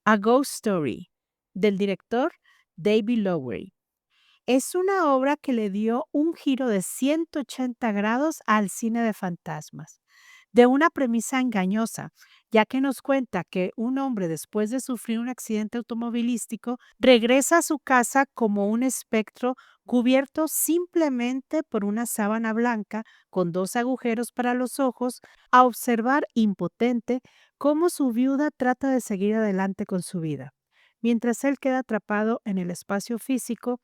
A Ghost Story, del director David Lowery. Es una obra que le dio un giro de 180 grados al cine de fantasmas, de una premisa engañosa, ya que nos cuenta que un hombre después de sufrir un accidente automovilístico regresa a su casa como un espectro cubierto simplemente por una sábana blanca con 2 agujeros para los ojos, a observar impotente cómo su viuda trata de seguir adelante con su vida, mientras él queda atrapado en el espacio físico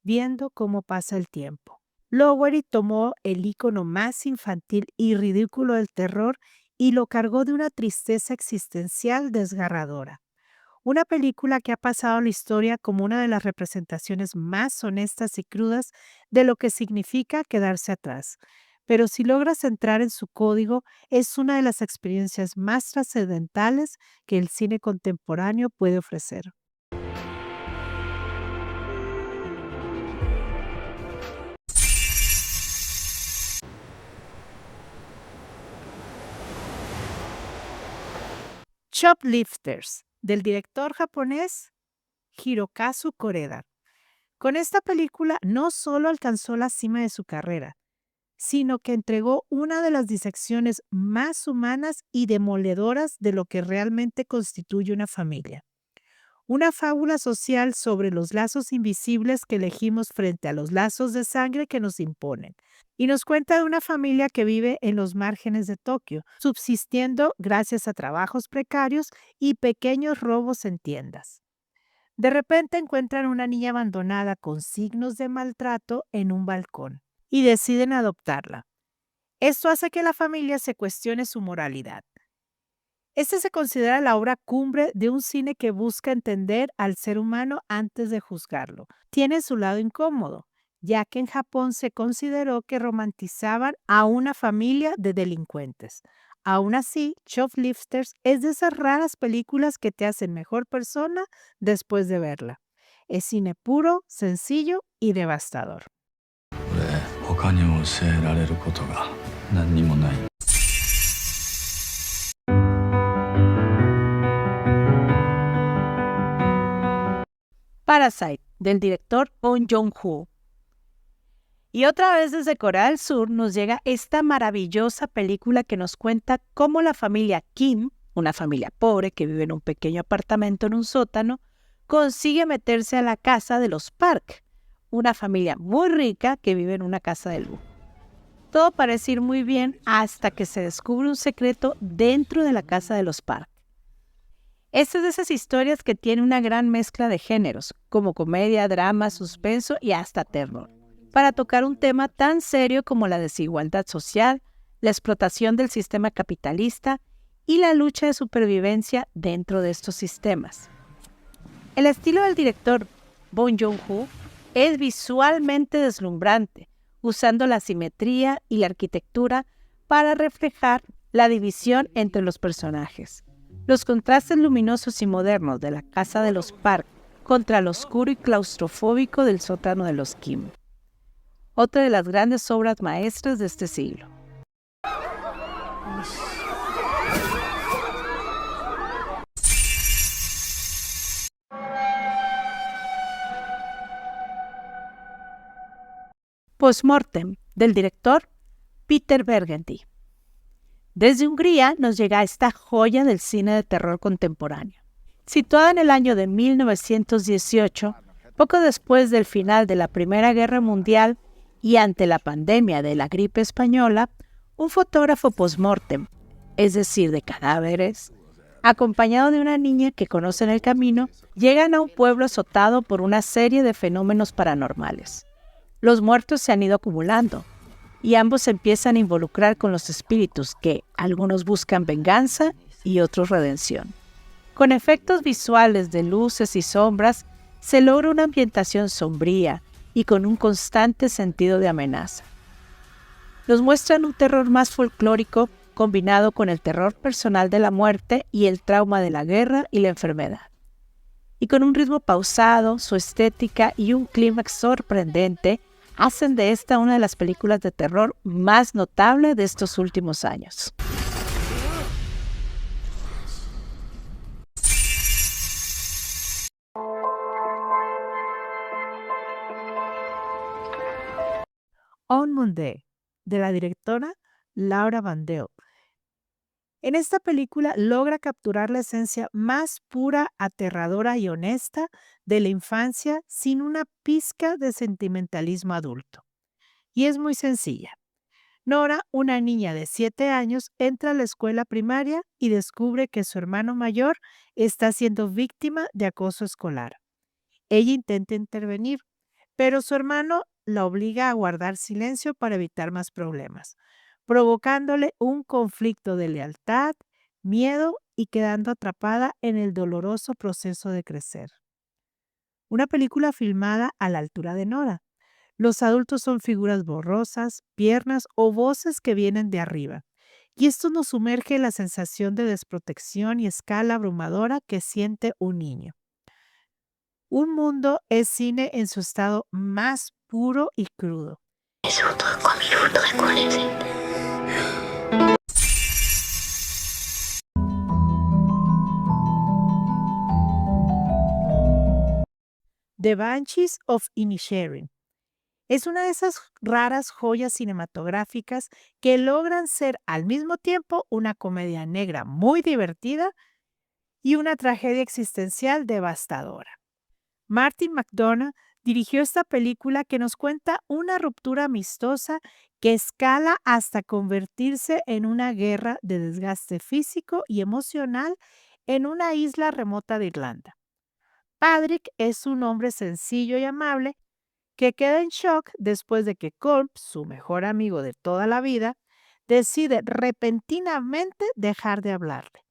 viendo cómo pasa el tiempo. Lowery tomó el icono más infantil y ridículo del terror y lo cargó de una tristeza existencial desgarradora. Una película que ha pasado a la historia como una de las representaciones más honestas y crudas de lo que significa quedarse atrás. Pero si logras entrar en su código, es una de las experiencias más trascendentales que el cine contemporáneo puede ofrecer. Shoplifters, del director japonés Hirokazu Koreda. Con esta película no solo alcanzó la cima de su carrera, sino que entregó una de las disecciones más humanas y demoledoras de lo que realmente constituye una familia. Una fábula social sobre los lazos invisibles que elegimos frente a los lazos de sangre que nos imponen. Y nos cuenta de una familia que vive en los márgenes de Tokio, subsistiendo gracias a trabajos precarios y pequeños robos en tiendas. De repente encuentran una niña abandonada con signos de maltrato en un balcón y deciden adoptarla. Esto hace que la familia se cuestione su moralidad. Este se considera la obra cumbre de un cine que busca entender al ser humano antes de juzgarlo. Tiene su lado incómodo, ya que en Japón se consideró que romantizaban a una familia de delincuentes. Aún así, Shoplifters es de esas raras películas que te hacen mejor persona después de verla. Es cine puro, sencillo y devastador. 他に教えられることが何にもない。Parasite, del director Bong Joon-ho. Y otra vez desde Corea del Sur nos llega esta maravillosa película que nos cuenta cómo la familia Kim, una familia pobre que vive en un pequeño apartamento en un sótano, consigue meterse a la casa de los Park, una familia muy rica que vive en una casa de lujo. Todo parece ir muy bien hasta que se descubre un secreto dentro de la casa de los Park. Esta es de esas historias que tiene una gran mezcla de géneros, como comedia, drama, suspenso y hasta terror, para tocar un tema tan serio como la desigualdad social, la explotación del sistema capitalista y la lucha de supervivencia dentro de estos sistemas. El estilo del director Bong Joon-ho es visualmente deslumbrante, usando la simetría y la arquitectura para reflejar la división entre los personajes. Los contrastes luminosos y modernos de la casa de los Park contra lo oscuro y claustrofóbico del sótano de los Kim. Otra de las grandes obras maestras de este siglo. Postmortem, del director Peter Bergenty. Desde Hungría nos llega esta joya del cine de terror contemporáneo. Situada en el año de 1918, poco después del final de la Primera Guerra Mundial y ante la pandemia de la gripe española, un fotógrafo postmortem, es decir, de cadáveres, acompañado de una niña que conoce en el camino, llegan a un pueblo azotado por una serie de fenómenos paranormales. Los muertos se han ido acumulando y ambos se empiezan a involucrar con los espíritus que algunos buscan venganza y otros redención. Con efectos visuales de luces y sombras, se logra una ambientación sombría y con un constante sentido de amenaza. Nos muestran un terror más folclórico combinado con el terror personal de la muerte y el trauma de la guerra y la enfermedad. Y con un ritmo pausado, su estética y un clímax sorprendente hacen de esta una de las películas de terror más notable de estos últimos años. On Monday, de la directora Laura Vandell. En esta película logra capturar la esencia más pura, aterradora y honesta de la infancia sin una pizca de sentimentalismo adulto. Y es muy sencilla. Nora, una niña de 7 años, entra a la escuela primaria y descubre que su hermano mayor está siendo víctima de acoso escolar. Ella intenta intervenir, pero su hermano la obliga a guardar silencio para evitar más problemas, provocándole un conflicto de lealtad, miedo y quedando atrapada en el doloroso proceso de crecer. Una película filmada a la altura de Nora. Los adultos son figuras borrosas, piernas o voces que vienen de arriba. Y esto nos sumerge en la sensación de desprotección y escala abrumadora que siente un niño. Un mundo es cine en su estado más puro y crudo. The Banshees of Inisherin. Es una de esas raras joyas cinematográficas que logran ser al mismo tiempo una comedia negra muy divertida y una tragedia existencial devastadora. Martin McDonagh dirigió esta película que nos cuenta una ruptura amistosa que escala hasta convertirse en una guerra de desgaste físico y emocional en una isla remota de Irlanda. Patrick es un hombre sencillo y amable que queda en shock después de que Colm, su mejor amigo de toda la vida, decide repentinamente dejar de hablarle.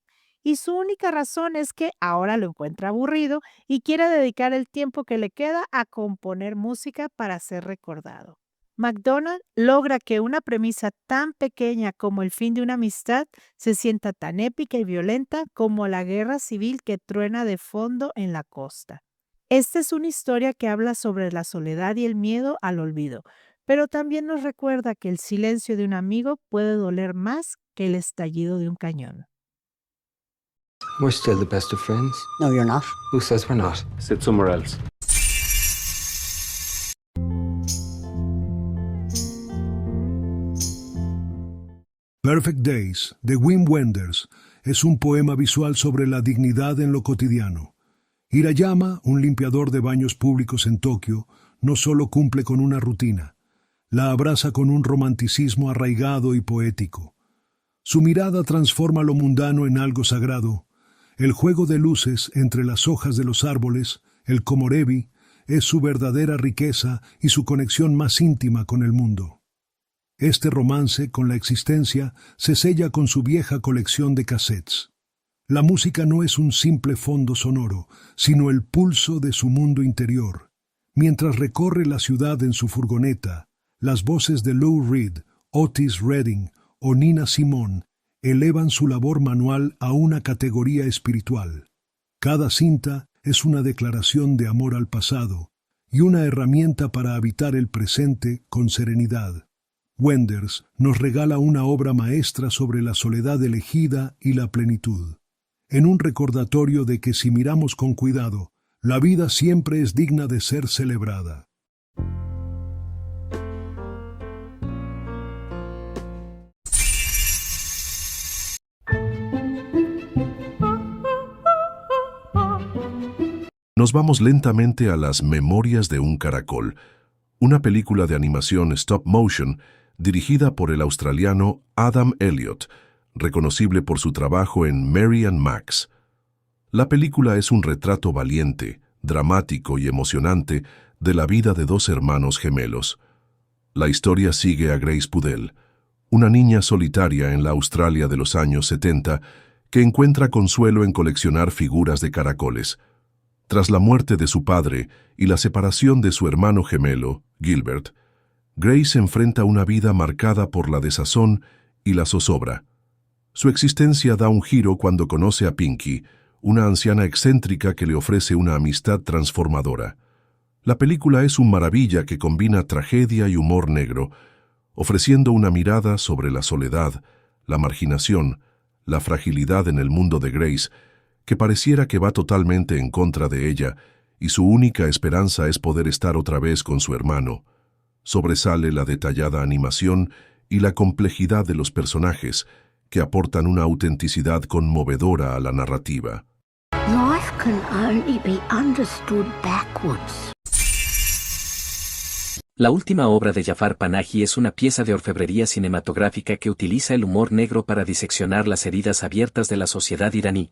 Y su única razón es que ahora lo encuentra aburrido y quiere dedicar el tiempo que le queda a componer música para ser recordado. McDonagh logra que una premisa tan pequeña como el fin de una amistad se sienta tan épica y violenta como la guerra civil que truena de fondo en la costa. Esta es una historia que habla sobre la soledad y el miedo al olvido, pero también nos recuerda que el silencio de un amigo puede doler más que el estallido de un cañón. We're still the best of friends. No, you're not. Who says we're not? Sit somewhere else. Perfect Days, de Wim Wenders, es un poema visual sobre la dignidad en lo cotidiano. Hirayama, un limpiador de baños públicos en Tokio, no solo cumple con una rutina, la abraza con un romanticismo arraigado y poético. Su mirada transforma lo mundano en algo sagrado. El juego de luces entre las hojas de los árboles, el komorebi, es su verdadera riqueza y su conexión más íntima con el mundo. Este romance con la existencia se sella con su vieja colección de cassettes. La música no es un simple fondo sonoro, sino el pulso de su mundo interior. Mientras recorre la ciudad en su furgoneta, las voces de Lou Reed, Otis Redding o Nina Simone elevan su labor manual a una categoría espiritual. Cada cinta es una declaración de amor al pasado y una herramienta para habitar el presente con serenidad. Wenders nos regala una obra maestra sobre la soledad elegida y la plenitud. En un recordatorio de que si miramos con cuidado, la vida siempre es digna de ser celebrada. Nos vamos lentamente a las Memorias de un caracol, una película de animación stop motion dirigida por el australiano Adam Elliott, reconocible por su trabajo en Mary and Max. La película es un retrato valiente, dramático y emocionante de la vida de dos hermanos gemelos. La historia sigue a Grace Pudell, una niña solitaria en la Australia de los años 70 que encuentra consuelo en coleccionar figuras de caracoles. Tras la muerte de su padre y la separación de su hermano gemelo, Gilbert, Grace enfrenta una vida marcada por la desazón y la zozobra. Su existencia da un giro cuando conoce a Pinky, una anciana excéntrica que le ofrece una amistad transformadora. La película es un maravilla que combina tragedia y humor negro, ofreciendo una mirada sobre la soledad, la marginación, la fragilidad en el mundo de Grace, que pareciera que va totalmente en contra de ella, y su única esperanza es poder estar otra vez con su hermano. Sobresale la detallada animación y la complejidad de los personajes, que aportan una autenticidad conmovedora a la narrativa. Life can only be understood backwards. La última obra de Jafar Panahi es una pieza de orfebrería cinematográfica que utiliza el humor negro para diseccionar las heridas abiertas de la sociedad iraní.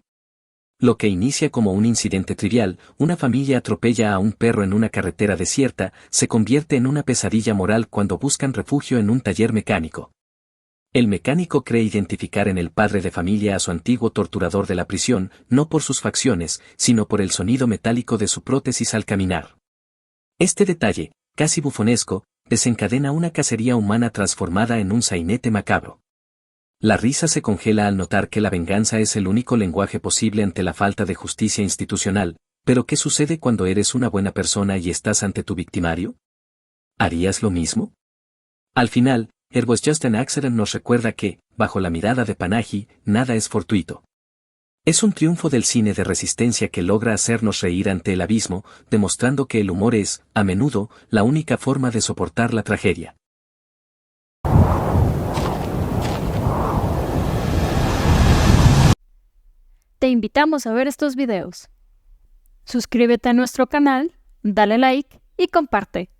Lo que inicia como un incidente trivial, una familia atropella a un perro en una carretera desierta, se convierte en una pesadilla moral cuando buscan refugio en un taller mecánico. El mecánico cree identificar en el padre de familia a su antiguo torturador de la prisión, no por sus facciones, sino por el sonido metálico de su prótesis al caminar. Este detalle, casi bufonesco, desencadena una cacería humana transformada en un sainete macabro. La risa se congela al notar que la venganza es el único lenguaje posible ante la falta de justicia institucional, pero ¿qué sucede cuando eres una buena persona y estás ante tu victimario? ¿Harías lo mismo? Al final, It Was Just an Accident nos recuerda que, bajo la mirada de Panahi, nada es fortuito. Es un triunfo del cine de resistencia que logra hacernos reír ante el abismo, demostrando que el humor es, a menudo, la única forma de soportar la tragedia. Te invitamos a ver estos videos. Suscríbete a nuestro canal, dale like y comparte.